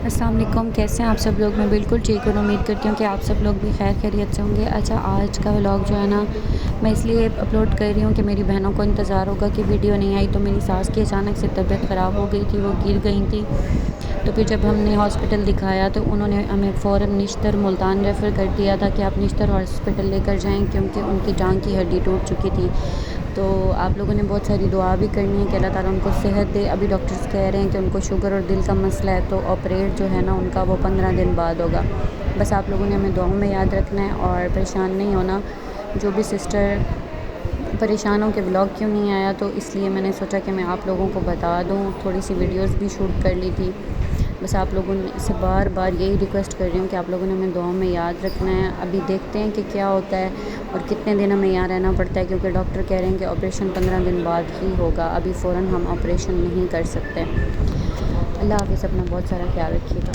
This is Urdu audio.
السلام علیکم، کیسے ہیں آپ سب لوگ؟ میں بالکل ٹھیک ہوں، امید کرتی ہوں کہ آپ سب لوگ بھی خیر خیریت سے ہوں گے۔ اچھا، آج کا ولاگ جو ہے نا میں اس لیے اپلوڈ کر رہی ہوں کہ میری بہنوں کو انتظار ہوگا کہ ویڈیو نہیں آئی، تو میری ساس کی اچانک سے طبیعت خراب ہو گئی تھی، وہ گر گئی تھی۔ تو پھر جب ہم نے ہاسپٹل دکھایا تو انہوں نے ہمیں فوراً نشتر ملتان ریفر کر دیا تھا کہ آپ نشتر ہاسپٹل لے کر جائیں، کیونکہ ان کی ٹانگ کی ہڈی ٹوٹ چکی تھی۔ تو آپ لوگوں نے بہت ساری دعا بھی کرنی ہے کہ اللہ تعالیٰ ان کو صحت دے۔ ابھی ڈاکٹرز کہہ رہے ہیں کہ ان کو شوگر اور دل کا مسئلہ ہے، تو آپریٹ جو ہے نا ان کا وہ 15 دن بعد ہوگا۔ بس آپ لوگوں نے ہمیں دعاؤں میں یاد رکھنا ہے اور پریشان نہیں ہونا۔ جو بھی سسٹر پریشان ہوں کہ ولاگ کیوں نہیں آیا، تو اس لیے میں نے سوچا کہ میں آپ لوگوں کو بتا دوں، تھوڑی سی ویڈیوز بھی شوٹ کر لی تھی۔ بس آپ لوگوں سے بار بار یہی ریکویسٹ کر رہی ہوں کہ آپ لوگوں نے ہمیں دعاؤں میں یاد رکھنا ہے۔ ابھی دیکھتے ہیں کہ کیا ہوتا ہے اور کتنے دن ہمیں یہاں رہنا پڑتا ہے، کیونکہ ڈاکٹر کہہ رہے ہیں کہ آپریشن 15 دن بعد ہی ہوگا، ابھی فوراً ہم آپریشن نہیں کر سکتے۔ اللہ حافظ، اپنا بہت سارا خیال رکھیے گا۔